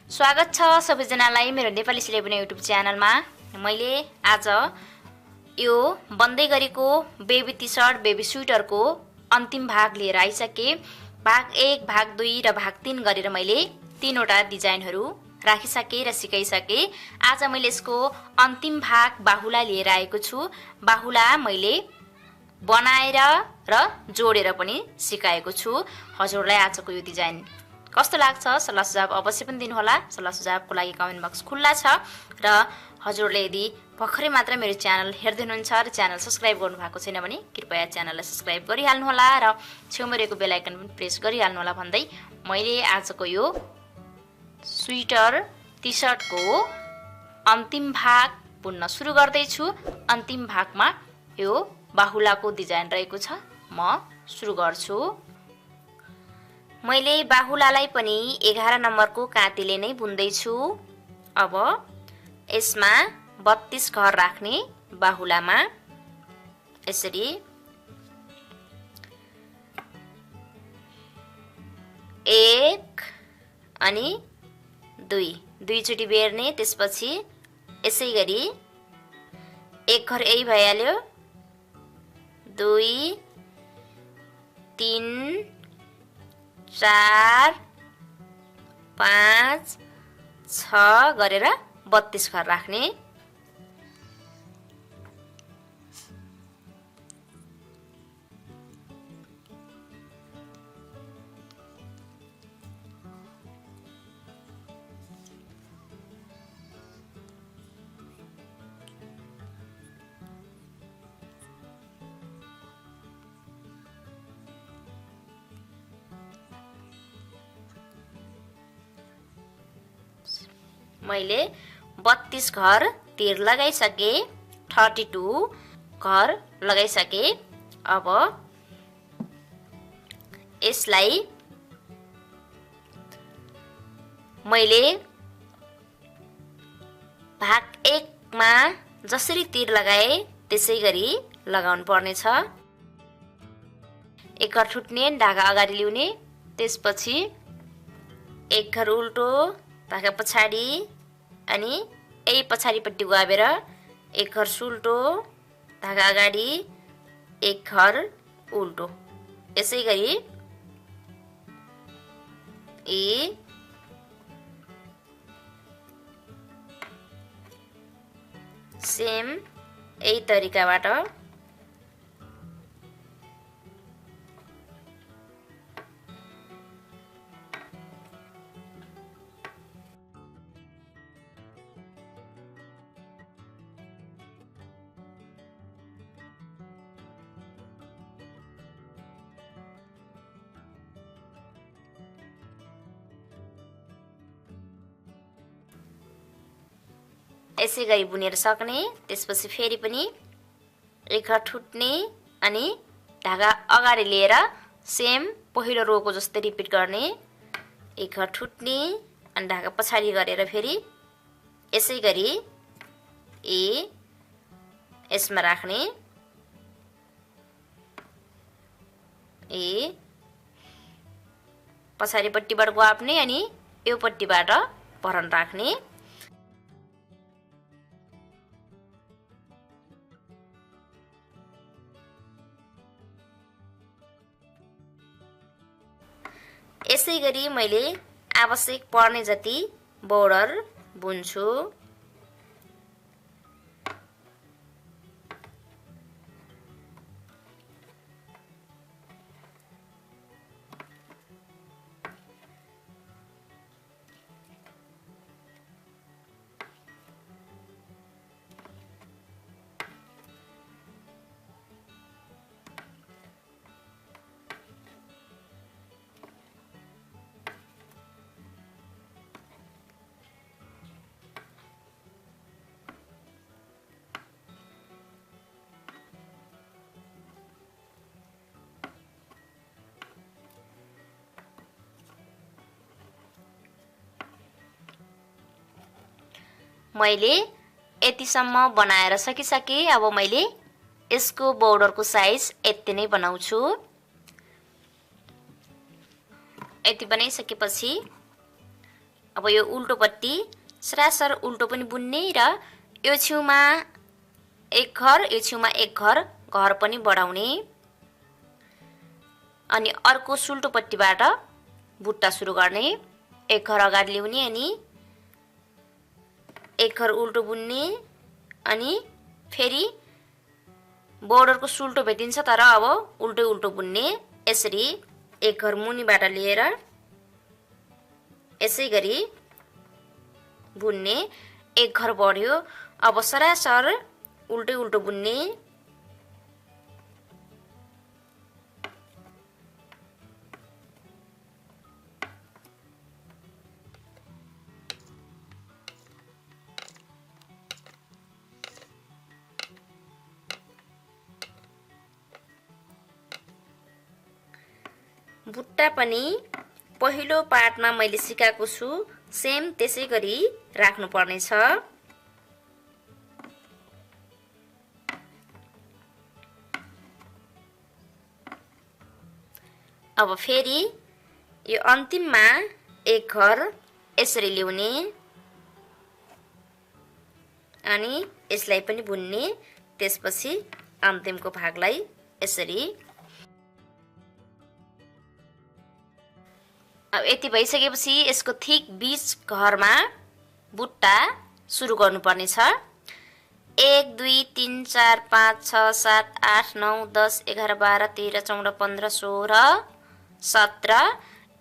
स्वागत छ सबैजनालाई मेरो नेपाली सिलाइ बुनाइ युट्युब च्यानलमा। मैले आज यो बन्दै गरेको बेबी टी-सर्ट बेबी स्वेटरको अन्तिम भाग लिएर आइसके। भाग 1, भाग 2 र भाग 3 गरेर मैले 3 वटा डिजाइनहरू राखिसके र सिकाइसके। आज मैले यसको अन्तिम भाग बाहुला लिएर आएको छु। बाहुला मैले बनाएर र जोडेर पनि सिकाएको छु। हजुरलाई आजको यो डिजाइन कस्तो लाग्छ सल्लाह सुझाव अवश्य पनि दिनुहोला। सल्लाह सुझावको लागि कमेन्ट बक्स खुल्ला छ र हजुरले यदि भर्खरै मात्र मेरो च्यानल हेर्दै हुनुहुन्छ र च्यानल सब्स्क्राइब गर्नुभएको छैन भने कृपया च्यानललाई सब्स्क्राइब गरिहाल्नुहोला र छेउमा रहेको बेल आइकन पनि प्रेस गरिहाल्नुहोला भन्दै मैले आजको यो स्वेटर टी-सर्टको अन्तिम भाग बुन्न सुरु गर्दैछु। अन्तिम भागमा यो बाहुलाको डिजाइन रहेको छ। म सुरु गर्छु। मैले बाहुलालाई पनि 11 नम्बरको काँटीले नै बुन्दैछु। अब यसमा 32 घर राख्ने बाहुलामा यसरी 1 अनि 2 चोटी बेर्ने। त्यसपछि यसै गरी 1 घर यही भइहाल्यो, 2 3 4 5 6 गरेर 32 घर राख्ने। मैले 32 घर तीर लगाइसके, 32 घर लगाइसके। अब यसलाई मैले भाग 1 मा जसरी तीर लगाए त्यसै गरी लगाउनु पर्ने छ। 1 घर छुट्ने, धागा अगाडि ल्याउने, त्यसपछि 1 घर उल्टो, धागा पछाडि अनि यही पछाडिपट्टि गाबेर 1 घर सुल्टो, धागा अगाडि, 1 घर उल्टो। यसै गरी सेम यही तरिकाबाट यसै गरी बुनेर सक्ने। त्यसपछि फेरि पनि 1 घर ठुट्ने अनि धागा अगाडि लिएर सेम पहिलो रोको जस्तै रिपिट गर्ने। 1 घर ठुट्ने अनि धागा पछाडि गरेर फेरि यसै गरी यसमा राख्ने। पछाडिपट्टिबाट गाप्ने अनि यो पट्टिबाट भरन राख्ने। यसै गरी मैले आवश्यक पर्ने जति बोर्डर बुन्छु। मैले यतिसम्म बनाएर सकिसके। अब मैले यसको बोर्डरको साइज यति नै बनाउँछु। यति बनाइसकेपछि अब यो उल्टोपट्टि सरासर उल्टो पनि बुन्ने र यो छेउमा एक घर यो छेउमा एक घर पनि बढाउने। अनि अर्को सुल्टोपट्टिबाट बुट्टा सुरु गर्ने। एक घर अगाडि ल्याउने अनि एक घर उल्टो बुन्ने अनि फेरि बोर्डरको सुल्टो भेटिन्छ तर अब उल्टो उल्टो बुन्ने। यसरी एक घर मुनिबाट लिएर यसै गरी बुन्ने। एक घर बढ्यो अब सरासर उल्टै उल्टो बुन्ने। बुट्टा पनि पहिलो पार्टमा मैले सिकाएको छु सेम त्यसै गरी राख्नु पर्ने छ। अब फेरि यो अन्तिममा एक घर यसरी ल्याउने अनि यसलाई पनि बुन्ने। त्यसपछि अन्तिमको भागलाई यसरी। अब यति भइसकेपछि यसको ठिक बीच घरमा बुट्टा सुरु गर्नुपर्ने छ। 1 2 3 4 5 6 7 8 9 10 11 12 13 14 15 16 17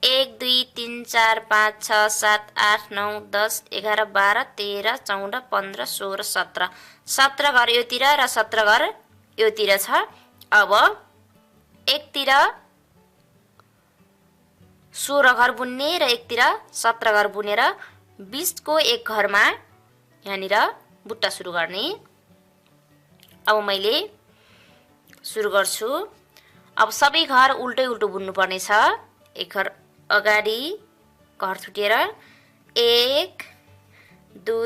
1 2 3 4 5 6 7 8 9 10 11 12 13 14 15 16 17 17 घर योतिर र 17 घर योतिर छ। अब एकतिर 16 घर बुन्ने र एकतिर 17 घर बुनेर बीचको एक घरमा यहाँनिर बुट्टा सुरु गर्ने। अब मैले सुरु गर्छु। अब सबै घर उल्टै उल्टो बुन्नु पर्ने छ। एक घर अगाडि घर छुटेर 1 2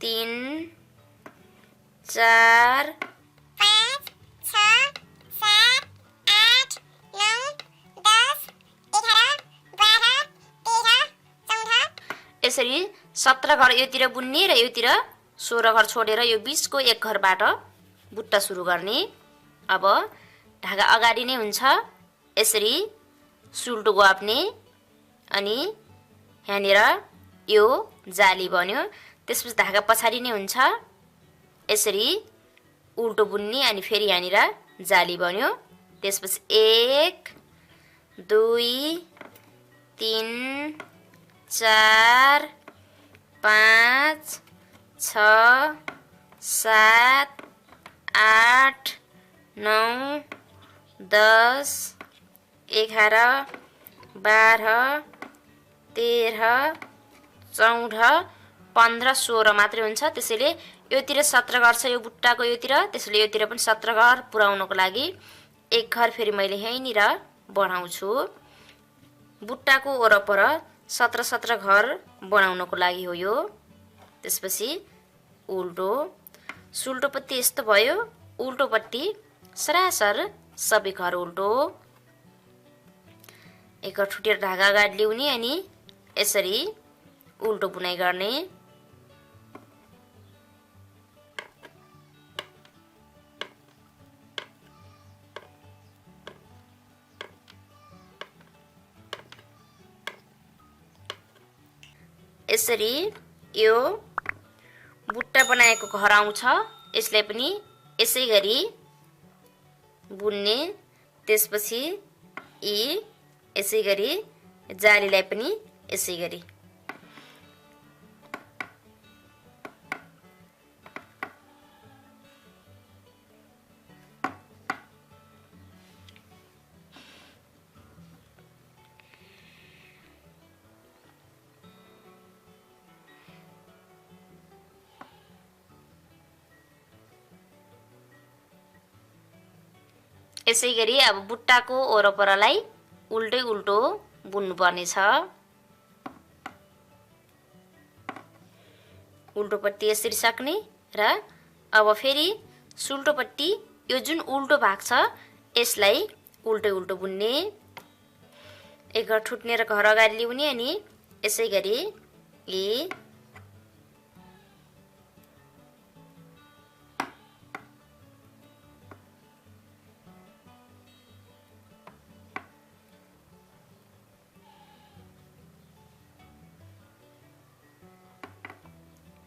3 4 5 6 7 8 9 10 11 12 13 14 यसरी 17 घर योतिर बुन्ने र योतिर 16 घर छोडेर यो बीचको एक घरबाट बुट्टा सुरु गर्ने। अब ढाका अगाडि नै हुन्छ यसरी सुल्टो ग्वाप्ने अनि यहाँनिर यो जाली बन्यो। त्यसपछि ढाका पछाडि नै हुन्छ यसरी उल्टो बुन्ने अनि फेरि यहाँनिर जाली बन्यो। त्यसपछि 1 2 3 4 5 6 7 8 9 10 11 12 13 14 15 16 मात्रै हुन्छ। त्यसैले योतिर 17 घर छ यो बुट्टाको योतिर, त्यसैले योतिर पनि 17 घर पुर्याउनको लागि एक घर फेरि मैले यहीँनिर बनाउँछु। बुट्टाको वरपर 17 घर बनाउनको लागि हो यो। त्यसपछि उल्टो सुल्टोपट्टि यस्तो भयो, उल्टोपट्टि सरासर सबै घर उल्टो। एक घर छुटेर ढाका अगाडि ल्याउने अनि यसरी उल्टो बुनाइ गर्ने। यसरी यो बुट्टा बनाएको घर आउँछ, यसलाई पनि यसै गरी बुन्ने। त्यसपछि यसै गरी जालीलाई पनि यसै गरी। यसै गरी अब बुट्टाको वरपरलाई उल्टै उल्टो बुन्नुपर्ने छ। उल्टोपट्टि यसरी सक्ने र अब फेरि सुल्टोपट्टि यो जुन उल्टो भाग छ यसलाई उल्टै उल्टो बुन्ने। एक घर छुट्ने र घर अगाडि ल्याउने अनि यसै गरी E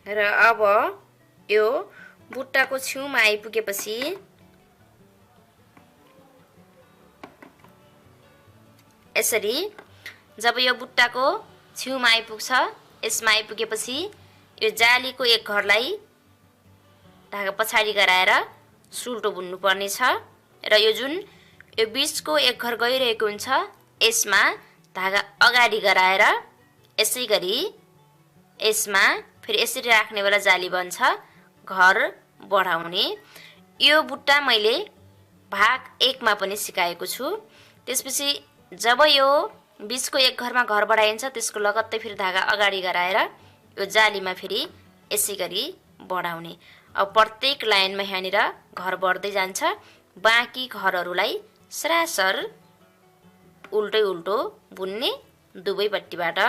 र अब यो बुट्टाको छेउमा आइपुगेपछि यसरी जब यो बुट्टाको छेउमा आइपुग्छ, यसमा आइपुगेपछि यो जालीको एक घरलाई धागा पछाडि गराएर सुल्टो बुन्नु पर्ने छ र यो जुन यो बीचको एक घर गइरहेको हुन्छ, यसमा धागा अगाडि गराएर यसै गरी यसमा फेरि यसरी राख्ने बेला जाली बन्छ घर बढाउने। यो बुट्टा मैले भाग 1 मा पनि सिकाएको छु। त्यसपछि जब यो बीचको एक घरमा घर बढाइन्छ, त्यसको लगत्तै फेरि धागा अगाडि गराएर यो जालीमा फेरि यसै गरी बढाउने। अब प्रत्येक लाइनमा यहाँनिर घर बढ्दै जान्छ। बाँकी घरहरूलाई सरासर उल्टै उल्टो बुन्ने दुवैपट्टिबाट।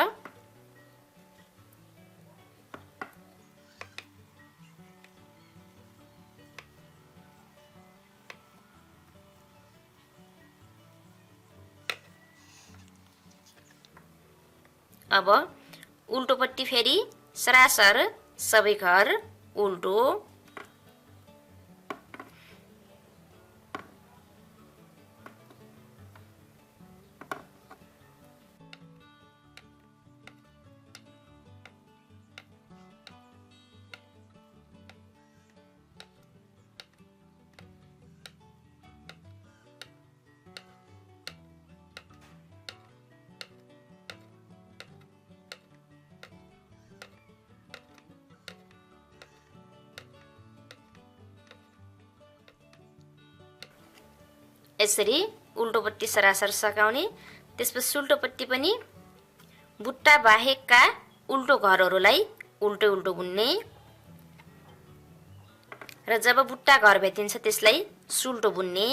अब उल्टोपट्टि फेरि सरासर सबै घर उल्टो। यसरी उल्टोपट्टि सरासर सकाउने। त्यसपछि सुल्टोपट्टि पनि बुट्टा बाहेकका उल्टो घरहरूलाई उल्टो उल्टो बुन्ने र जब बुट्टा घर भेटिन्छ त्यसलाई सुल्टो बुन्ने।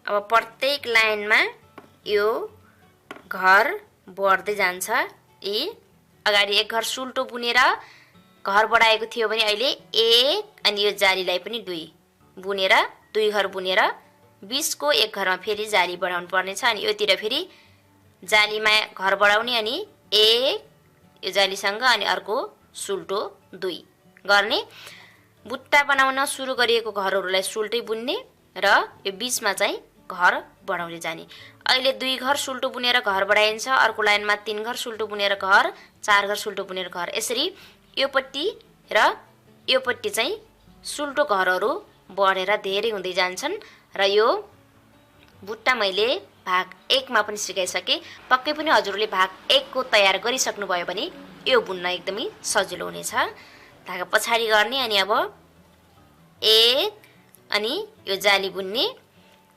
अब प्रत्येक लाइनमा यो घर बढ्दै जान्छ। यी अगाडि एक घर सुल्टो बुनेर घर बढाएको थियो भने अहिले 1 अनि यो जालीलाई पनि 2 बुनेर 2 घर बुनेर बीचको एक घरमा फेरि जाली बढाउनु पर्ने छ। अनि योतिर फेरि जालीमा घर बढाउने अनि 1 यो जालीसँग अनि अर्को सुल्टो 2 गर्ने। बुट्टा बनाउन सुरु गरिएको घरहरूलाई सुल्टै बुन्ने र यो बीचमा चाहिँ घर बढाउँदै जाने। अहिले 2 घर सुल्टो बुनेर घर बढाइन्छ, अर्को लाइनमा 3 घर सुल्टो बुनेर घर, 4 घर सुल्टो बुनेर घर। यसरी यो पट्टि र यो पट्टि चाहिँ सुल्टो घरहरू बढेर धेरै हुँदै जान्छन्। र यो बुट्टा मैले भाग 1 मा पनि सिकाइसके। पक्कै पनि हजुरले भाग 1 को तयार गरिसक्नु भयो भने यो बुन्न एकदमै सजिलो हुनेछ। धागा पछाडि गर्ने अनि अब 1 अनि यो जाली बुन्ने।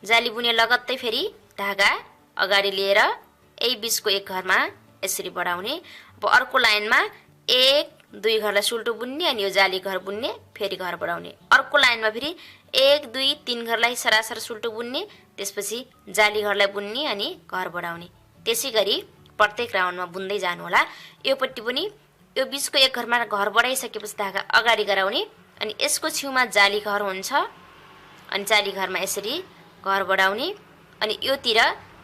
जाली बुने लगत्तै फेरि धागा अगाडि लिएर यही बीचको एक घरमा यसरी बढाउने। अब अर्को लाइनमा 1 2 घरलाई सुल्टो बुन्ने अनि यो जाली घर बुन्ने, फेरि घर बढाउने। अर्को लाइनमा फेरि 1 2 3 घरलाई सरासर सुल्टो बुन्ने, त्यसपछि जाली घरलाई बुन्ने अनि घर बढाउने। त्यसै गरी प्रत्येक राउन्डमा बुन्दै जानु होला। यो पट्टि पनि यो बीचको एक घरमा घर बढाइसकेपछि धागा अगाडि गराउने अनि यसको छेउमा जाली घर हुन्छ अनि जाली घरमा यसरी घर बढाउने। अनि योतिर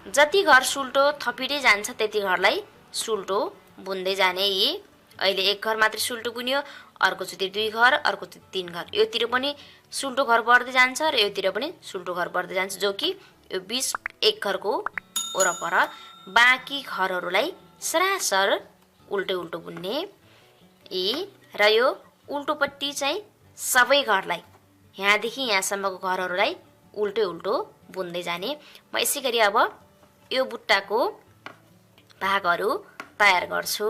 जति घर सुल्टो थपिँदै जान्छ त्यति घरलाई सुल्टो बुन्दै जाने। यी अहिले एक घर मात्रै सुल्टो बुन्यो, अर्कोचोटि 2 घर, अर्कोचोटि 3 घर। योतिर पनि सुल्टो घर बढ्दै जान्छ र योतिर पनि सुल्टो घर बढ्दै जान्छ, जो कि यो बीच एक घरको वरपर बाँकी घरहरूलाई सरासर उल्टो उल्टो बुन्ने। यी र यो उल्टोपट्टि चाहिँ सबै घरलाई यहाँदेखि यहाँसम्मको घरहरूलाई उल्टो उल्टो बुन्दै जाने। म यसै गरी अब यो बुट्टाको भागहरू तयार गर्छु।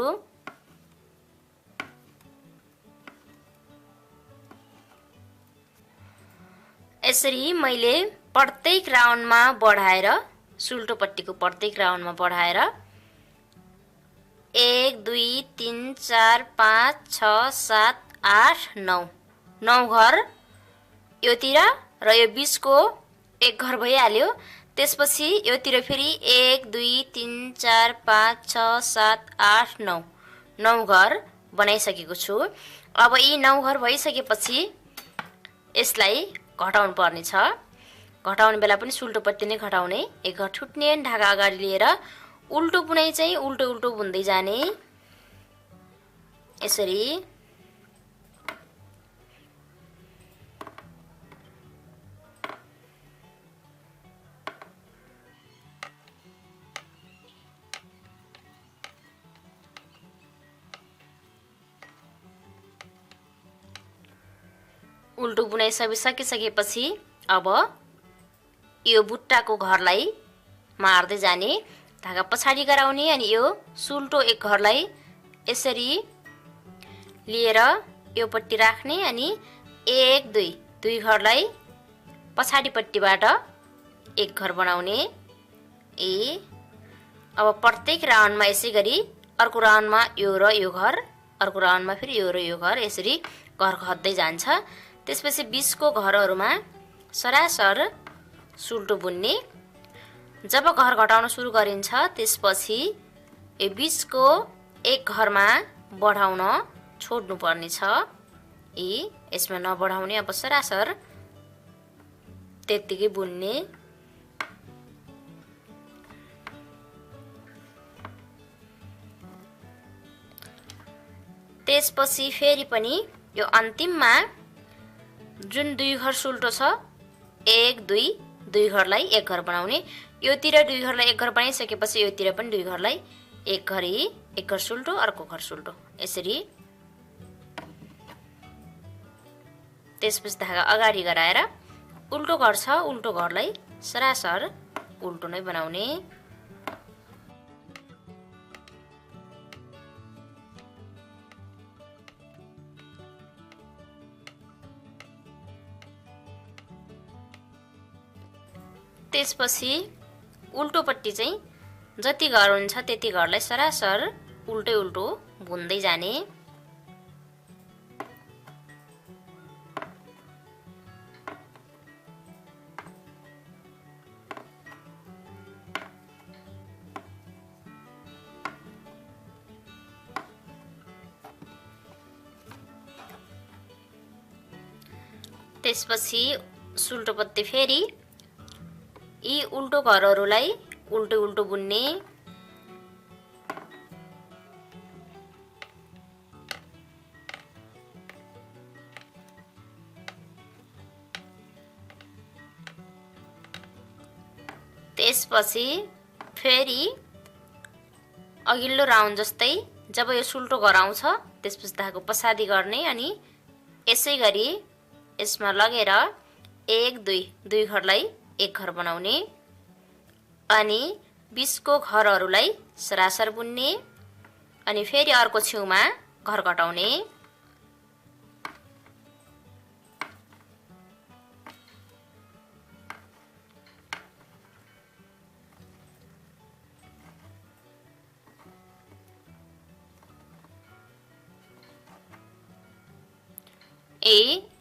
यसरी मैले प्रत्येक राउन्डमा बढाएर सुल्टोपट्टिको प्रत्येक राउन्डमा बढाएर 1 2 3 4 5 6 7 8 9 9 घर योतिर र यो 20 को एक घर भइहाल्यो। त्यसपछि योतिर फेरि 1 2 3 4 5 6 7 8 9 9 घर बनाइसकेको छु। अब यी 9 घर भइसकेपछि यसलाई घटाउनु पर्ने छ। घटाउने बेला पनि सुल्टोपट्टि नै घटाउने। एक घर छुट्ने ढाका अगाडि लिएर उल्टो बुनाइ चाहिँ उल्टो उल्टो बुन्दै जाने। यसरी उल्टो बुनाइ सबै सकिसकेपछि अब यो बुट्टाको घरलाई मार्दै जाने। धागा पछाडि गराउने अनि यो सुल्टो एक घरलाई यसरी लिएर यो पट्टि राख्ने अनि 1 2 दुई घरलाई पछाडिपट्टिबाट एक घर बनाउने। अब प्रत्येक राउन्डमा यसै गरी अर्को राउन्डमा यो र यो घर, अर्को राउन्डमा फेरि यो र यो घर, यसरी घर घट्दै जान्छ। त्यसपछि 20 को घरहरूमा सरासर सुल्टो बुन्ने। जब घर घटाउन सुरु गरिन्छ त्यसपछि यो 20 को एक घरमा बढाउन छोड्नु पर्ने छ। यसमा नबढाउने, अब सरासर त्यतिकै बुन्ने। त्यसपछि फेरि पनि यो अन्तिममा जुन दुई घर सुल्टो छ 1 2 दुई घरलाई एक घर बनाउने। योतिर दुई घरलाई एक घर बनाइसकेपछि योतिर पनि दुई घरलाई एक घर सुल्टो, अर्को घर सुल्टो, यसरी। त्यसपछि धागा अगाडि गराएर उल्टो घर छ उल्टो घरलाई सरासर उल्टो नै बनाउने। त्यसपछि उल्टोपट्टि चाहिँ जति घर हुन्छ त्यति घरलाई सरासर उल्टै उल्टो बुन्दै जाने। त्यसपछि सुल्टोपट्टि फेरि यी उल्टो घरहरूलाई उल्टो उल्टो बुन्ने। त्यसपछि फेरि अघिल्लो राउन्ड जस्तै जब यो सुल्टो घर आउँछ त्यसपछि धागो पछाडि गर्ने अनि यसै गरी यसमा लगेर 1 2 दुई घरलाई एक घर बनाउने अनि 20 को घरहरूलाई सरासर बुन्ने अनि फेरि अर्को छेउमा घर घटाउने।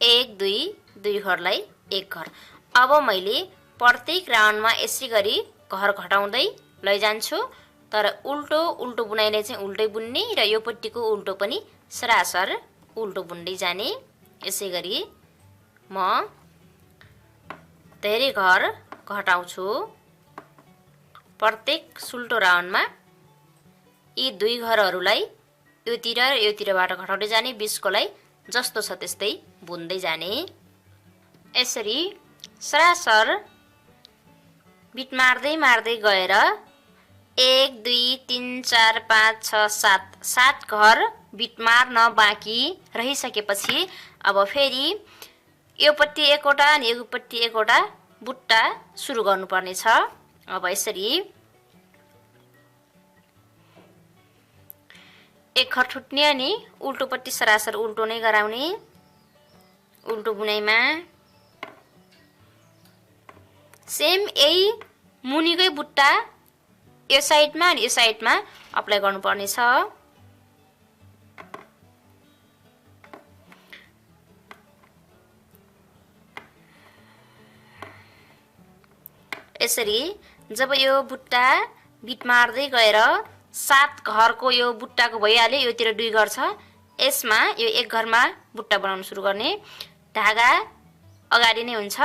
एक दुई दुई घरलाई एक घर। अब मैले प्रत्येक राउन्डमा यसै गरी घर घटाउँदै लैजान्छु, तर उल्टो उल्टो बुनाइले चाहिँ उल्टै बुन्ने र यो पट्टिको उल्टो पनि सरासर उल्टो बुन्दै जाने। यसै गरी म धेरै घर घटाउँछु। प्रत्येक सुल्टो राउन्डमा यी दुई घरहरूलाई योतिर र योतिरबाट घटाउँदै जाने, 20 कोलाई जस्तो छ त्यस्तै बुन्दै जाने। यसरी सरासर बिट मार्दै मार्दै गएर 1 2 3 4 5 6 7 7 घर बिट मार्न बाँकी रहिसकेपछि अब फेरि योपट्टि एकवटा अनि योपट्टि एकवटा बुट्टा सुरु गर्नुपर्ने छ। अब यसरी एक घर छुट्ने अनि उल्टोपट्टि सरासर उल्टो नै गराउने। उल्टो बुनाइमा सेम यही मुनिकै बुट्टा यो साइडमा अनि यो साइडमा अप्लाई गर्नुपर्ने छ। यसरी जब यो बुट्टा बिट मार्दै गएर 7 घरको यो बुट्टाको भइहाल्यो, योतिर 2 घर छ, यसमा यो 1 घरमा बुट्टा बनाउन सुरु गर्ने। धागा अगाडि नै हुन्छ,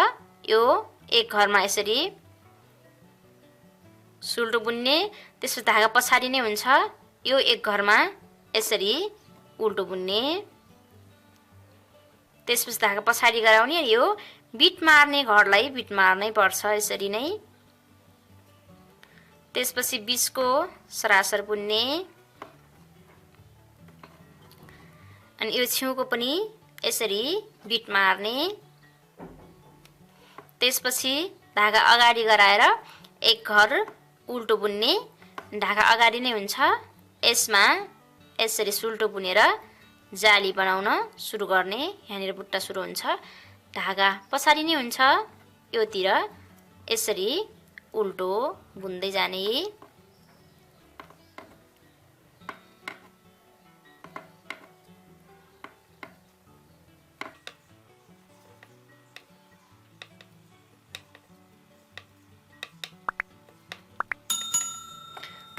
यो 1 घरमा यसरी सुल्टो बुन्ने, त्यसपछि धागा पछाडि नै हुन्छ, यो 1 घरमा यसरी उल्टो बुन्ने, त्यसपछि धागा पछाडि गराउने। यो बिट मार्ने घरलाई बिट मार्नै पर्छ यसरी नै। त्यसपछि 20 को सरासर बुन्ने अनि यो छेउको पनि यसरी बिट मार्ने। त्यसपछि धागा अगाडि गराएर 1 घर उल्टो बुन्ने, धागा अगाडि नै हुन्छ, यसमा यसरी सुल्टो बुनेर जाली बनाउन सुरु गर्ने। यहाँनिर बुट्टा सुरु हुन्छ, धागा पछाडि नै हुन्छ, योतिर यसरी उल्टो बुन्दै जाने।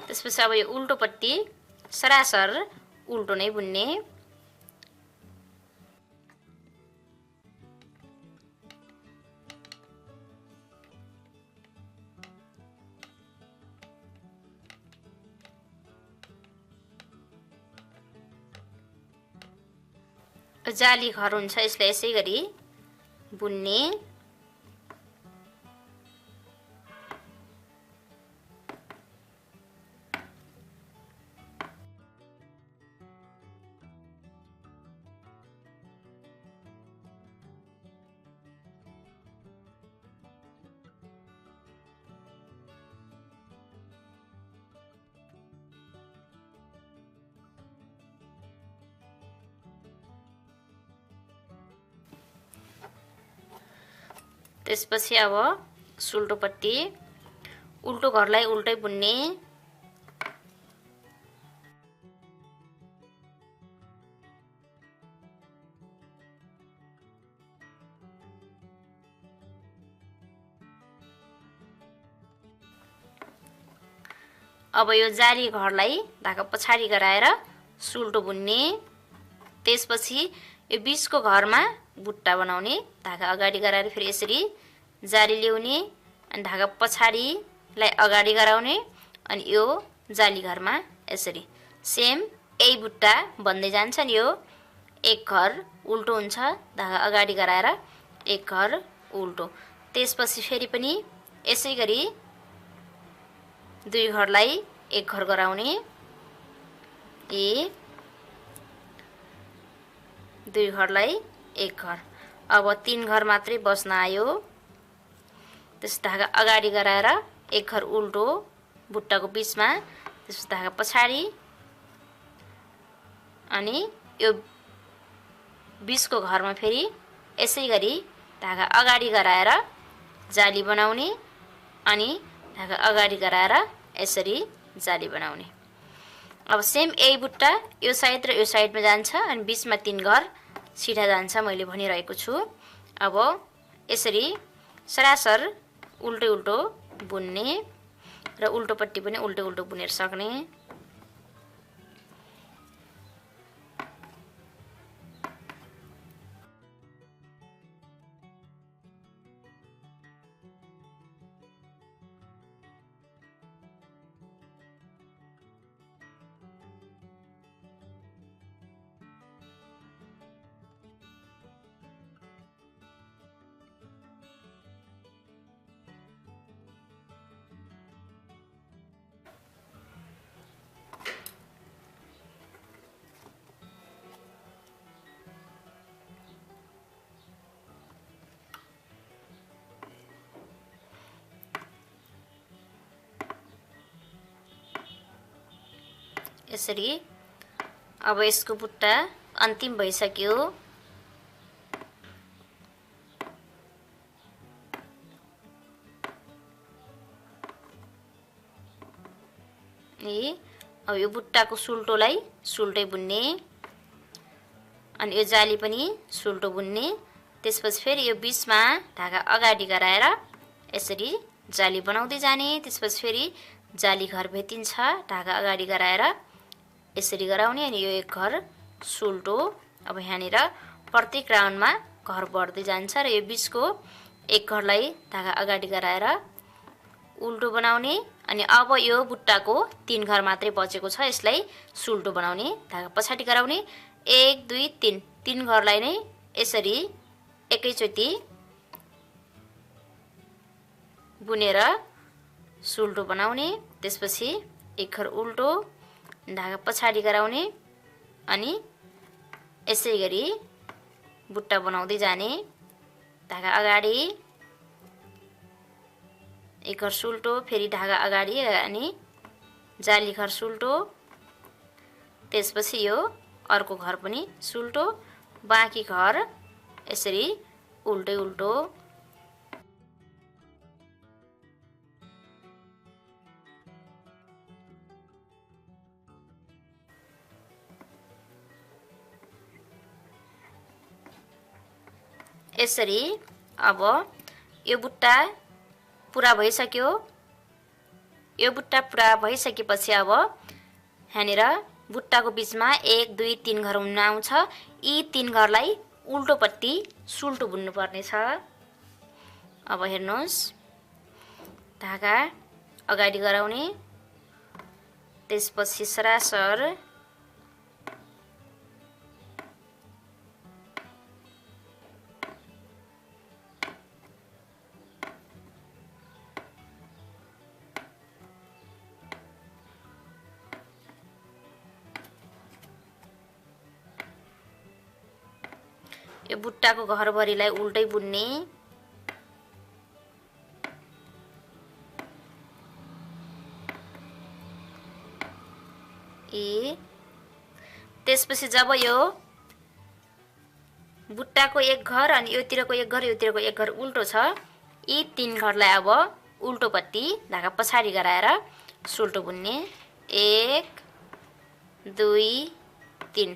त्यसपछि अब यो उल्टोपट्टि सरासर उल्टो नै बुन्ने। जाली घर हुन्छ, यसलाई यसै गरी बुन्ने। त्यसपछि अब सुल्टोपट्टि उल्टो घरलाई उल्टै बुन्ने। अब यो जाली घरलाई धागा पछाडि गराएर सुल्टो बुन्ने। त्यसपछि यो 20 को घरमा बुट्टा बनाउने, धागा अगाडि गराएर फेरि यसरी जाली ल्याउने अनि धागा पछाडिलाई अगाडि गराउने अनि यो जाली घरमा यसरी सेम यही बुट्टा बन्दै जान्छ नि। यो 1 घर उल्टो हुन्छ, धागा अगाडि गराएर 1 घर उल्टो। त्यसपछि फेरि पनि यसै गरी 2 घरलाई 1 घर गराउने, 2 घरलाई 1 घर। अब 3 घर मात्रै बस्न आयो। त्यस धागा अगाडि गराएर 1 घर उल्टो बुट्टाको बीचमा, त्यसपछि धागा पछाडि अनि यो 20 को घरमा फेरि यसै गरी धागा अगाडि गराएर जाली बनाउने अनि धागा अगाडि गराएर यसरी जाली बनाउने। अब सेम यही बुट्टा यो साइड र यो साइडमा जान्छ अनि बीचमा 3 घर सिधा जान्छ, मैले भनिरहेको छु। अब यसरी सरासर उल्टो उल्टो बुन्ने र उल्टोपट्टि पनि उल्टो उल्टो बुनेर सक्ने। यसरी अब यसको बुट्टा अन्तिम भइसक्यो। अब यो बुट्टाको सुल्टोलाई सुल्टै बुन्ने, अनि यो जाली पनि सुल्टो बुन्ने। त्यसपछि फेरि यो बीचमा धागा अगाडि गराएर यसरी जाली बनाउँदै जाने। त्यसपछि फेरि जाली घर भेटिन्छ, धागा अगाडि गराएर यसरी गराउने, अनि यो एक घर सुल्टो। अब यहाँनिर प्रत्येक राउन्डमा घर बढ्दै जान्छ र यो बीचको एक घरलाई धागा अगाडि गराएर उल्टो बनाउने, अनि अब यो बुट्टाको 3 घर मात्रै बचेको छ, यसलाई सुल्टो बनाउने, धागा पछाडि गराउने, 1 2 3 3 घरलाई नै यसरी एकैचोटि बुनेर सुल्टो बनाउने। त्यसपछि एक घर उल्टो, धागा पछाडि गराउने, अनि यसै गरी बुट्टा बनाउँदै जाने, धागा अगाडि एक घर सुल्टो, फेरि धागा अगाडि अनि जाली घर सुल्टो। त्यसपछि यो अर्को घर पनि सुल्टो, बाँकी घर यसरी उल्टै उल्टो। यसरी अब यो बुट्टा पुरा भइसक्यो। यो बुट्टा पुरा भइसकेपछि अब यहाँनिर बुट्टाको बीचमा 1 2 3 घर हुन आउँछ। यी 3 घरलाई उल्टोपट्टि सुल्टो बुन्नुपर्ने छ। अब हेर्नुहोस्, धागा अगाडि गराउने, त्यसपछि सरासर यो बुट्टाको घरभरिलाई उल्टै बुन्ने। त्यसपछि जब यो बुट्टाको एक घर अनि योतिरको एक घर योतिरको एक घर उल्टो छ, यी 3 घरलाई अब उल्टोपट्टि धागा पछाडि गराएर सुल्टो बुन्ने। 1 2 3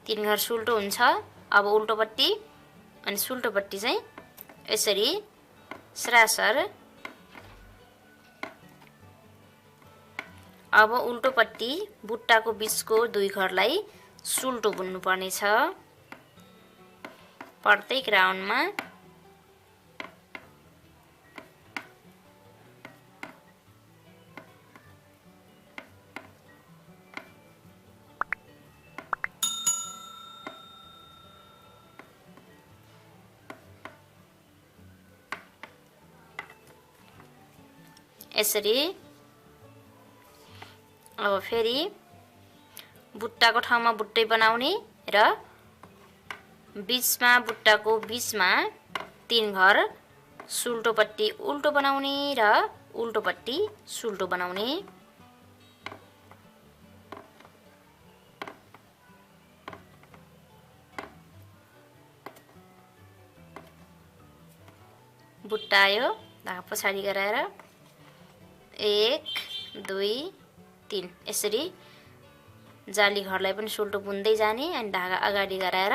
3 घर सुल्टो हुन्छ। अब उल्टोपट्टि अनि सुल्टोपट्टि चाहिँ यसरी सरासर। अब उल्टोपट्टि बुट्टाको बीचको 2 घरलाई सुल्टो बुन्नुपर्ने छ प्रत्येक राउन्डमा। यसरी अब फेरि बुट्टाको ठाउँमा बुट्टै बनाउने र बीचमा बुट्टाको बीचमा 3 घर सुल्टोपट्टि उल्टो बनाउने र उल्टोपट्टि सुल्टो बनाउने। बुट्टा आयो, धागा पछाडि गराएर 1 2 3 यसरी जाली घरलाई पनि सुल्टो बुन्दै जाने, अनि धागा अगाडि गराएर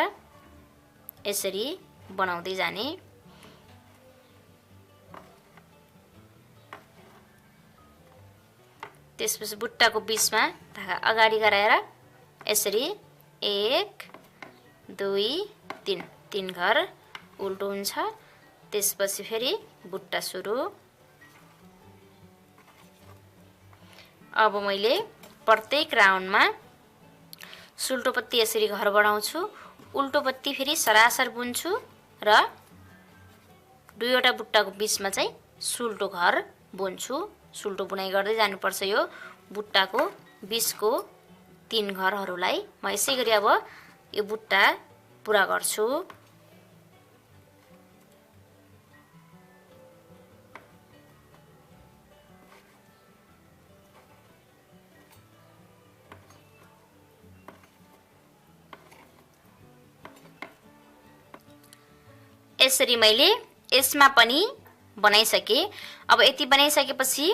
यसरी बनाउँदै जाने। त्यसपछि बुट्टाको बीचमा धागा अगाडि गराएर यसरी 1 2 3 3 घर उल्टो हुन्छ। त्यसपछि फेरि बुट्टा सुरु। अब मैले प्रत्येक राउन्डमा सुल्टोपट्टि यसरी घर बढाउँछु, उल्टोपट्टि फेरि सरासर बुन्छु र 2वटा बुट्टाको बीचमा चाहिँ सुल्टो घर बुन्छु। सुल्टो बुनाइ गर्दै जानुपर्छ यो बुट्टाको बीचको 3 घरहरूलाई। म यसै गरी अब यो बुट्टा पुरा गर्छु। यसरी मैले यसमा पनि बनाइसके। अब यति बनाइसकेपछि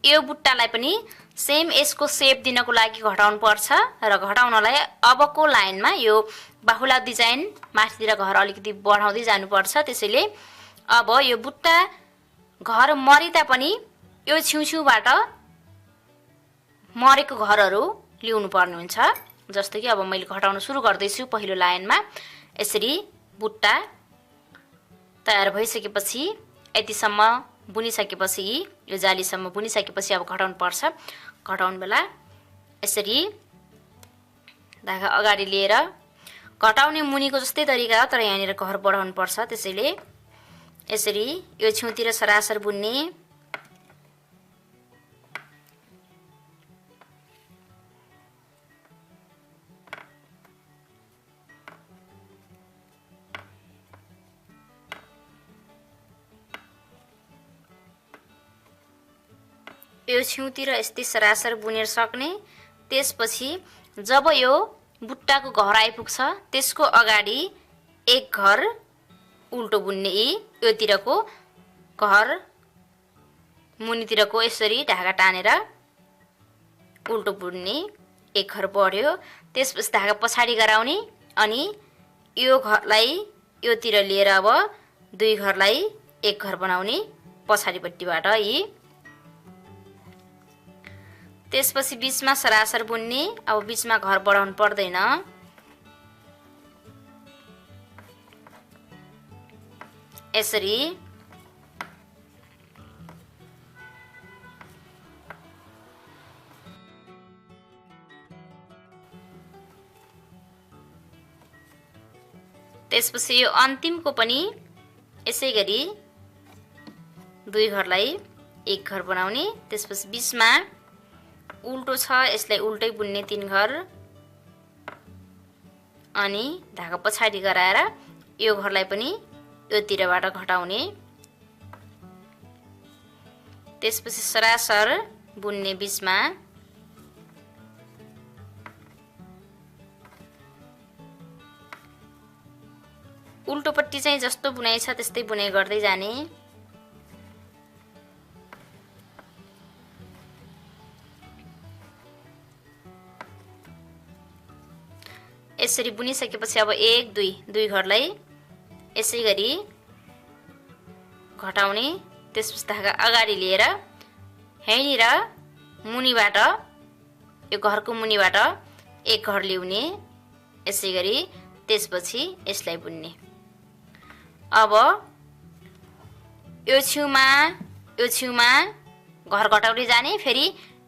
यो बुट्टालाई पनि सेम यसको सेप दिनको लागि घटाउनु पर्छ र घटाउनलाई अबको लाइनमा यो बाहुला डिजाइन माथितिर घर अलिकति बढाउँदै जानुपर्छ। त्यसैले अब यो बुट्टा घर मरिदा पनि यो छेउछेउबाट मरेको घरहरू ल्याउनु पर्ने हुन्छ। जस्तो कि अब मैले घटाउन सुरु गर्दैछु पहिलो लाइनमा। यसरी बुट्टा तयार भइसकेपछि यतिसम्म बुनिसकेपछि यो जालीसम्म बुनिसकेपछि अब घटाउनु पर्छ। घटाउनु बेला यसरी धागा अगाडि लिएर घटाउने मुनिको जस्तै तरिका हो, तर यहाँनिर घर बढाउनु पर्छ। त्यसैले यसरी यो छेउतिर सरासर बुन्ने, यो छेउतिर यस्तै सरासर बुनेर सक्ने। त्यसपछि जब यो बुट्टाको घर आइपुग्छ त्यसको अगाडि एक घर उल्टो बुन्ने, योतिरको घर मुनितिरको यसरी धागा टानेर उल्टो बुन्ने, एक घर बढ्यो। त्यसपछि धागा पछाडि गराउने अनि यो घरलाई योतिर लिएर अब दुई घरलाई एक घर बनाउने पछाडिपट्टिबाट यी। त्यसपछि बीचमा सरासर बुन्ने। अब बीचमा घर बढाउनु पर्दैन। यसरी त्यसपछि यो अन्तिमको पनि यसै गरी दुई घरलाई एक घर बनाउने। त्यसपछि बीचमा उल्टो छ, यसलाई उल्टै बुन्ने तीन घर अनि धागा पछाडि गराएर यो घरलाई पनि योतिरबाट घटाउने। त्यसपछि सरासर बुन्ने बीचमा। उल्टोपट्टि चाहिँ जस्तो बुनाइ छ त्यस्तै बुनाइ गर्दै जाने। यसरी बुनिसकेपछि अब एक दुई घरलाई यसै गरी घटाउने। त्यसपछि धागा अगाडि लिएर यहीँनिर मुनिबाट यो घरको मुनिबाट एक घर ल्याउने यसै गरी। त्यसपछि यसलाई बुन्ने। अब यो छेउमा घर घटाउँदै जाने, फेरि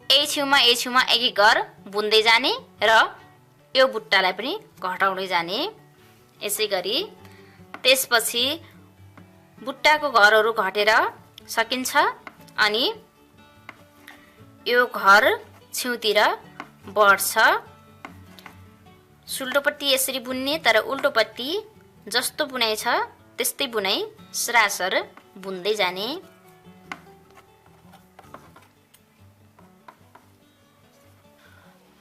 यही छेउमा एक एक घर बुन्दै जाने र यो बुट्टालाई पनि घटाउँदै जाने यसै गरी। त्यसपछि बुट्टाको घरहरू घटेर सकिन्छ अनि यो घर छेउतिर बढ्छ। सुल्टोपट्टि यसरी बुन्ने, तर उल्टोपट्टि जस्तो बुनाइ छ त्यस्तै बुनाइ सरासर बुन्दै जाने।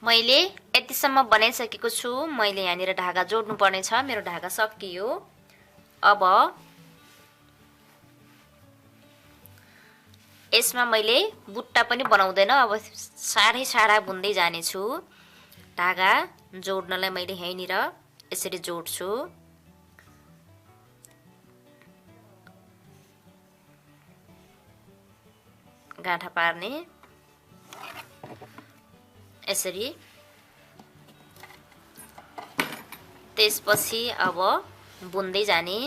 मैले यतिसम्म बनाइसकेको छु। मैले यहाँनिर धागा जोड्नु पर्ने छ। मेरो धागा सकियो। अब यसमा मैले बुट्टा पनि बनाउँदैन, अब साढा बुन्दै जानेछु। धागा जोड्नलाई मैले यहीँनिर यसरी जोड्छु। गाँठा पार्ने यसरी। त्यसपछि अब बुन्दै जाने।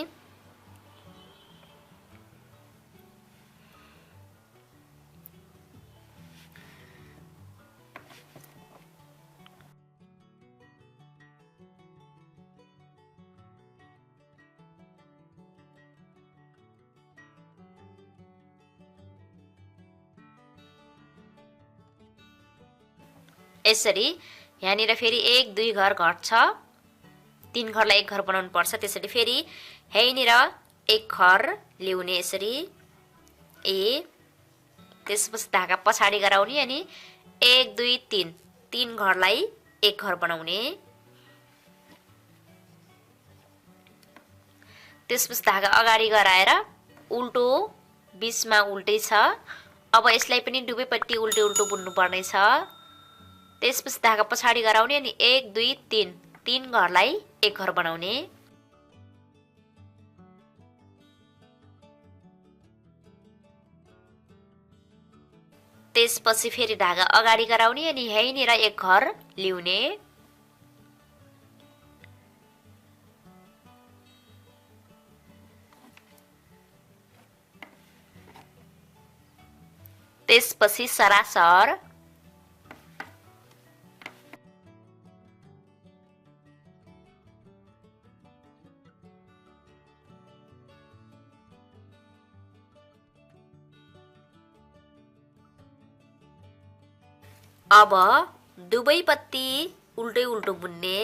यसरी यहाँनिर फेरि एक दुई घर घट्छ, तीन घरलाई एक घर बनाउनु पर्छ। त्यसरी फेरि यहीँनिर एक घर ल्याउने यसरी त्यसपछि धागा पछाडि गराउने अनि एक दुई तीन घरलाई एक घर बनाउने। त्यसपछि धागा अगाडि गराएर उल्टो बीचमा उल्टै छ अब यसलाई पनि दुवैपट्टि उल्टो उल्टो बुन्नु पर्नेछ। त्यसपछि धागा पछाडि गराउने अनि 1 2 3 3 घरलाई एक घर बनाउने। त्यसपछि फेरि धागा अगाडि गराउने अनि यहीँनिर एक घर ल्याउने। त्यसपछि सरासर अब दुवैपट्टि उल्टै उल्टो बुन्ने।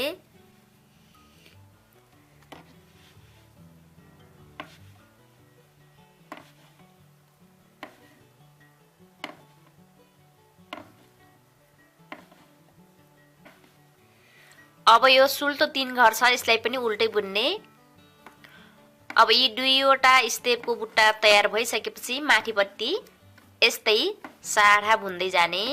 अब यो सुल्तो 3 घर छ, यसलाई पनि उल्टै बुन्ने। अब यी दुईवटा स्टेपको बुट्टा तयार भइसकेपछि माथिपट्टि यस्तै साढा बुन्दै जाने।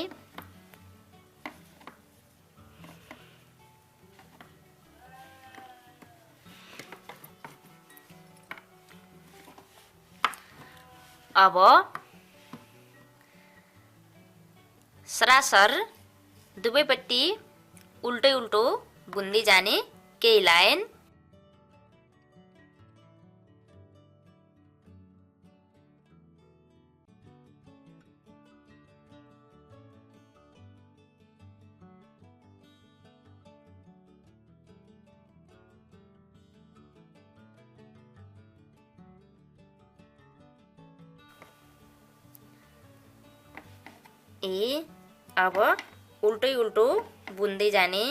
अब सरासर दुवैपट्टि उल्टै उल्टो बुन्दै जाने केही लाइन। अब उल्टै उल्टो बुन्दै जाने।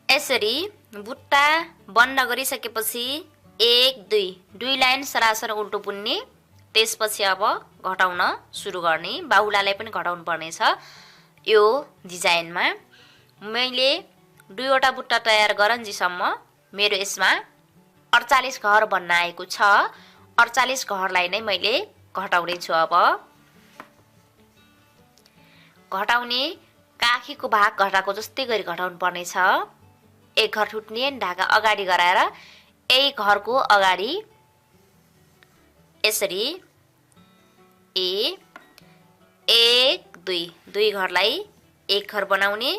यसरी बुट्टा बन्द गरिसकेपछि 1 2 दुई लाइन सरासर उल्टो बुन्ने। त्यसपछि अब घटाउन सुरु गर्ने। बाहुलालाई पनि घटाउनु पर्नेछ। यो डिजाइनमा मैले दुईवटा बुट्टा तयार गरन्जेसम्म मेरो यसमा 48 घर बन्न आएको छ। 48 घरलाई नै मैले घटाउने छु। अब घटाउने काखीको भाग घटाको जस्तै गरी घटाउनु पर्नेछ। एक घर ठुट्ने धागा अगाडि गराएर यही घरको अगाडि यसरी 1 2 दुई घरलाई एक घर बनाउने।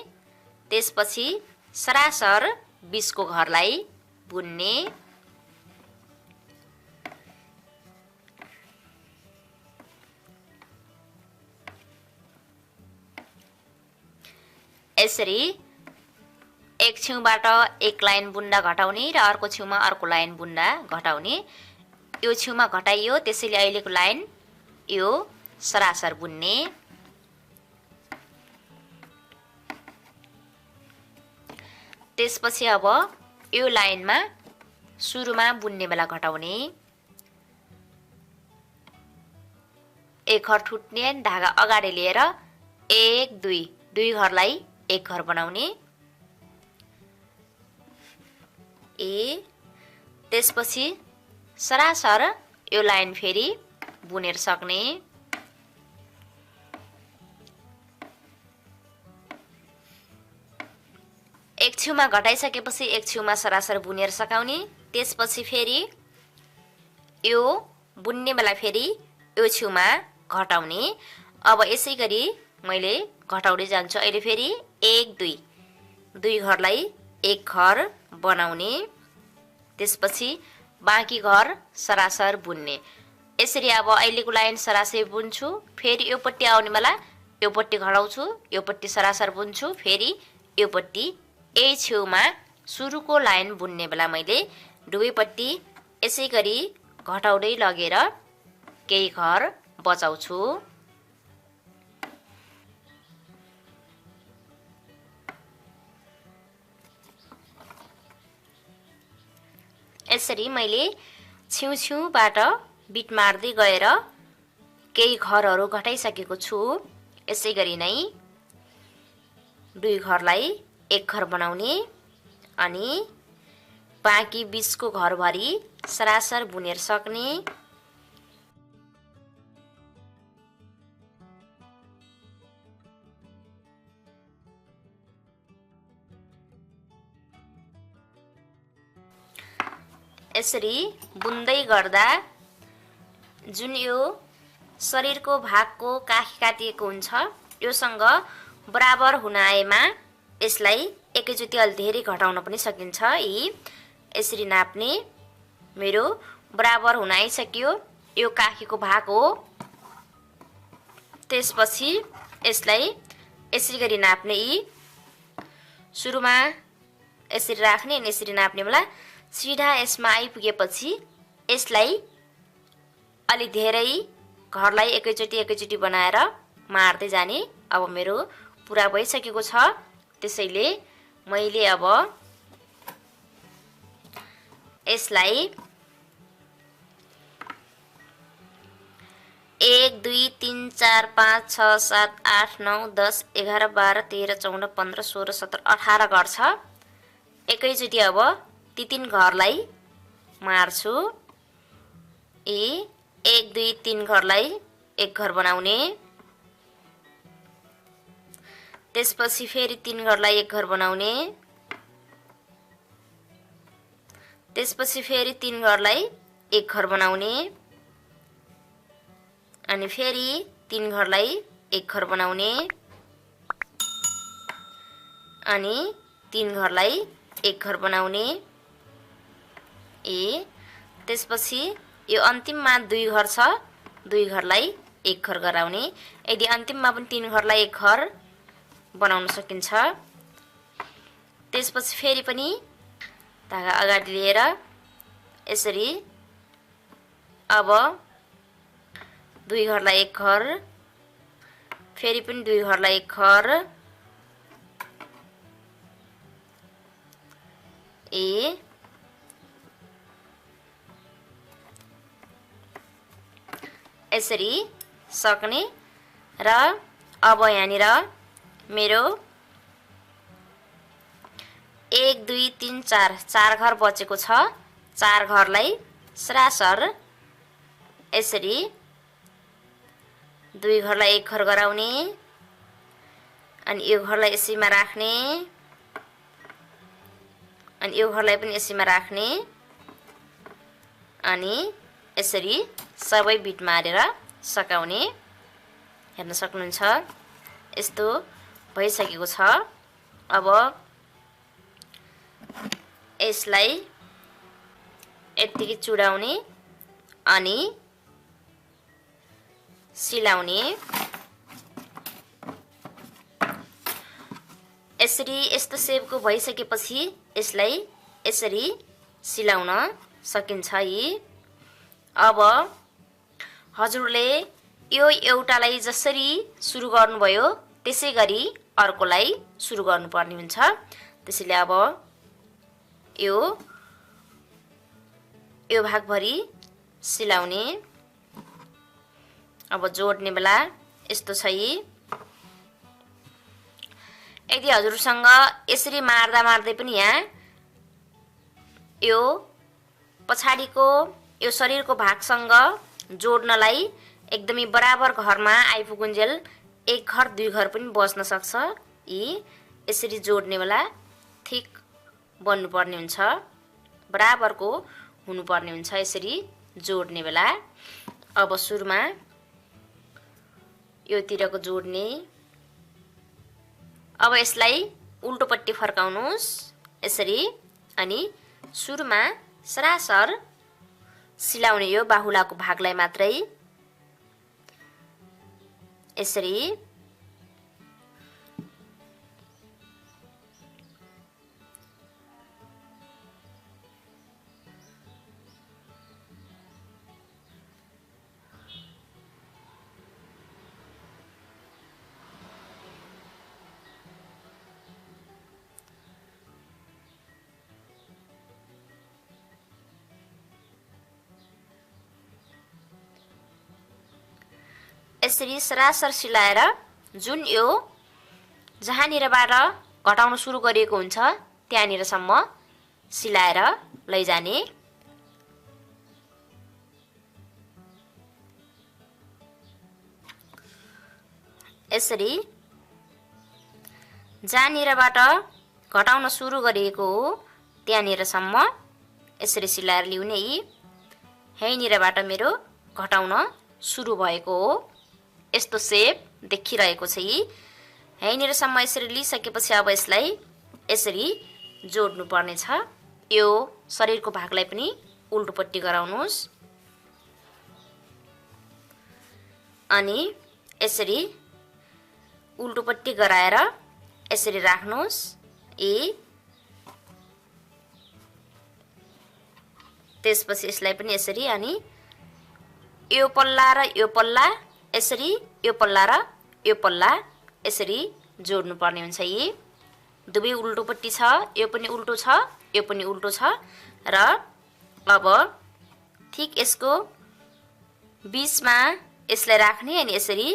त्यसपछि सरासर 20 को घरलाई बुन्ने। यसरी एक छेउबाट एक लाइन बुन्दा घटाउने र अर्को छेउमा अर्को लाइन बुन्दा घटाउने। यो छेउमा घटाइयो, त्यसैले अहिलेको लाइन यो सरासर बुन्ने। त्यसपछि अब यो लाइनमा सुरुमा बुन्ने बेला घटाउने। एक घर ठुट्ने धागा अगाडि लिएर 1 2 दुई घरलाई एक घर बनाउने। त्यसपछि सरासर यो लाइन फेरि बुनेर सक्ने। एक छेउमा घटाइसकेपछि एक छेउमा सरासर बुनेर सकाउने। त्यसपछि फेरि यो बुन्ने बेला फेरि यो छेउमा घटाउने। अब यसै गरी मैले घटाउँदै जान्छु। अहिले फेरि 1 2 दुई घरलाई एक घर बनाउने। त्यसपछि बाँकी घर सरासर बुन्ने। यसरी अब अहिलेको लाइन सरासर बुन्छु। फेरि यो पट्टि आउने बेला यो पट्टि घटाउँछु, यो पट्टि सरासर बुन्छु, फेरि यो पट्टि यही छेउमा सुरुको लाइन बुन्ने बेला मैले दुवैपट्टि यसै गरी घटाउँदै लगेर केही घर बचाउँछु। यसरी मैले छेउछेउबाट बिट मार्दै गएर केही घरहरू घटाइसकेको छु। यसै गरी नै 2 घरलाई 1 घर बनाउने अनि बाँकी 20 को घरभरि सरासर बुनेर सक्ने। यसरी बुन्दै गर्दा जुन यो शरीरको भागको काखी काटिएको हुन्छ योसँग बराबर हुन आएमा यसलाई एकैचोटि अलि धेरै घटाउन पनि सकिन्छ। यसरी नाप्ने। मेरो बराबर हुन आइसक्यो। यो काखीको भाग हो। त्यसपछि यसलाई यसरी गरी नाप्ने। सुरुमा यसरी राख्ने अनि यसरी नाप्ने बेला सिधा यसमा आइपुगेपछि यसलाई अलि धेरै घरलाई एकैचोटि बनाएर मार्दै जाने। अब मेरो पुरा भइसकेको छ। त्यसैले मैले अब यसलाई 1 2 3 4 5 6 7 8 9 10 11 12 13 14 15 16 17 18 घर छ। एकैचोटि अब ती 3 घरलाई मार्छु। 1 2 3 घरलाई 1 घर बनाउने। त्यसपछि फेरि 3 घरलाई 1 घर बनाउने। त्यसपछि फेरि 3 घरलाई 1 घर बनाउने अनि फेरि 3 घरलाई 1 घर बनाउने अनि 3 घरलाई 1 घर बनाउने। त्यसपछि यो अन्तिममा 2 घर छ। 2 घरलाई 1 घर गराउने। यदि अन्तिममा पनि 3 घरलाई 1 घर बनाउन सकिन्छ। त्यसपछि फेरि पनि धागा अगाडि लिएर यसरी अब 2 घरलाई 1 घर, फेरि पनि 2 घरलाई 1 घर, यसरी सक्ने। र अब यहाँनिर मेरो 1 2 3 4 घर बचेको छ। 4 घरलाई सरासर यसरी 2 घरलाई 1 घर गराउने अनि यो घरलाई यसैमा राख्ने अनि यो घरलाई पनि यसैमा राख्ने अनि यसरी सबै बिट मारेर सकाउने। हेर्न सक्नुहुन्छ यस्तो भइसकेको छ। अब यसलाई यतिकै चुडाउने अनि सिलाउने। यसरी यस्तो सेपको भइसकेपछि यसलाई यसरी सिलाउन सकिन्छ। अब हजुरले यो एउटालाई जसरी सुरु गर्नुभयो त्यसै गरी अर्कोलाई सुरु गर्नुपर्ने हुन्छ। त्यसैले अब यो भागभरि सिलाउने। अब जोड्ने बेला यस्तो छ। यदि हजुरसँग यसरी मार्दै पनि यहाँ यो पछाडिको यो शरीरको भागसँग जोड्नलाई एकदमै बराबर घरमा आइपुगुन्जेल 1 घर 2 घर पनि बस्न सक्छ। यसरी जोड्ने बेला ठिक बन्नुपर्ने हुन्छ, बराबरको हुनुपर्ने हुन्छ यसरी जोड्ने बेला। अब सुरुमा यो तिरको जोड्ने। अब यसलाई उल्टोपट्टि फर्काउनुस् यसरी अनि सुरुमा सरासर सिलाउने यो बाहुलाको भागलाई मात्रै यसरी यसरी सरासर सिलाएर जुन यो जहाँनिरबाट घटाउन सुरु गरिएको हुन्छ त्यहाँनिरसम्म सिलाएर लैजाने। यसरी जहाँनिरबाट घटाउन सुरु गरिएको हो त्यहाँनिरसम्म यसरी सिलाएर ल्याउने। यहीँनिरबाट मेरो घटाउन सुरु भएको हो, यस्तो सेप देखिरहेको छ। यहीँनिरसम्म यसरी लिइसकेपछि अब यसलाई यसरी जोड्नु पर्नेछ। यो शरीरको भागलाई पनि उल्टोपट्टि गराउनुहोस् अनि यसरी उल्टोपट्टि गराएर यसरी राख्नुहोस्। त्यसपछि यसलाई पनि यसरी अनि यो पल्ला र यो पल्ला यसरी, यो पल्ला र यो पल्ला यसरी जोड्नु पर्ने हुन्छ। दुवै उल्टोपट्टि छ, यो पनि उल्टो छ, यो पनि उल्टो छ र अब ठिक यसको बीचमा यसलाई राख्ने अनि यसरी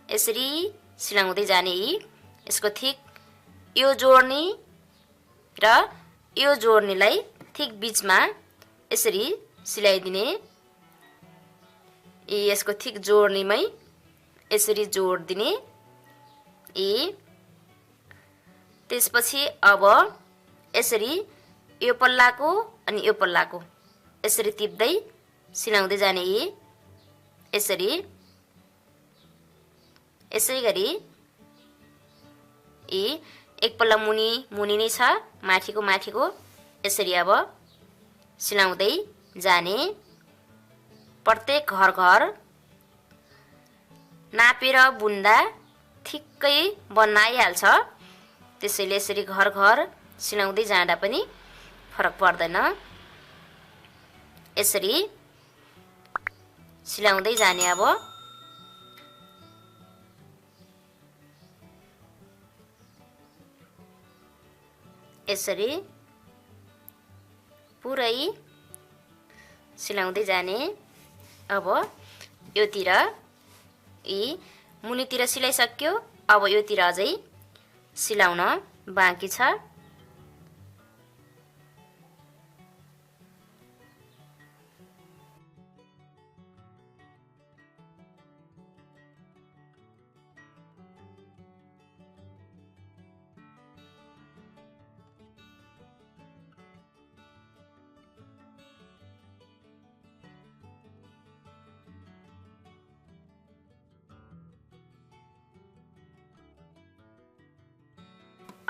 यसरी सिलाउँदै जाने। यसको ठिक यो जोड्ने र यो जोड्नेलाई ठिक बीचमा यसरी सिलाइदिने। यसको ठिक जोड्नेमै यसरी जोड दिने। त्यसपछि अब यसरी यो पल्लाको अनि यो पल्लाको यसरी टिप्दै सिलाउँदै जाने। यसरी यसै गरी एक पल्ला मुनि मुनि नै छ, माथिको माथिको यसरी अब सिलाउँदै जाने। प्रत्येक घर घर नापेर बुन्दा ठिक्कै बन्न आइहाल्छ। त्यसैले यसरी घर घर सिलाउँदै जाँदा पनि फरक पर्दैन। यसरी सिलाउँदै जाने। अब यसरी पुरै सिलाउँदै जाने। अब योतिर मुनितिर सिलाइसक्यो, अब योतिर अझै सिलाउन बाँकी छ।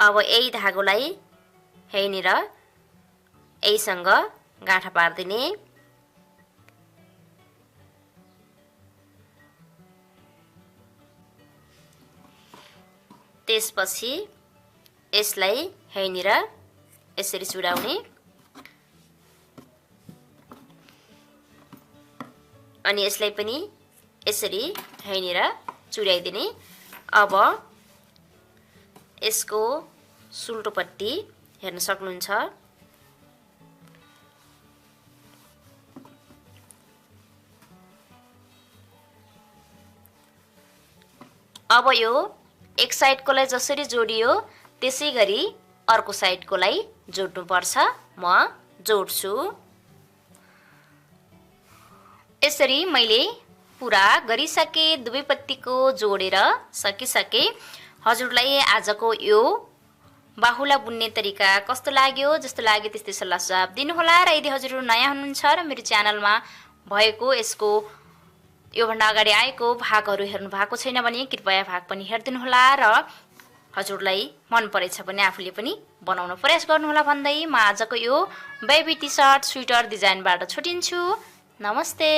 अब यही धागोलाई यहीँनिर यहीसँग गाँठा पारिदिने। त्यसपछि यसलाई यहीँनिर यसरी चुडाउने अनि यसलाई पनि यसरी यहीँनिर चुडाइदिने। अब यसको सुल्टोपट्टि हेर्न सक्नुहुन्छ। अब यो एक साइडकोलाई जसरी जोडियो त्यसै गरी अर्को साइडकोलाई जोड्नुपर्छ। म जोड्छु। यसरी मैले पुरा गरिसके, दुवैपट्टिको जोडेर सकिसके। हजुरलाई आजको यो बाहुला बुन्ने तरिका कस्तो लाग्यो? जस्तो लाग्यो त्यस्तै सल्लाह सुझाव दिनुहोला र यदि हजुरहरू नयाँ हुनुहुन्छ र मेरो च्यानलमा भएको यसको योभन्दा अगाडि आएको भागहरू हेर्नु भएको छैन भने कृपया भाग पनि हेरिदिनुहोला र हजुरलाई मन परेछ भने आफूले पनि बनाउन प्रयास गर्नुहोला भन्दै म आजको यो बेबी टी सर्ट स्वेटर डिजाइनबाट छुटिन्छु। नमस्ते।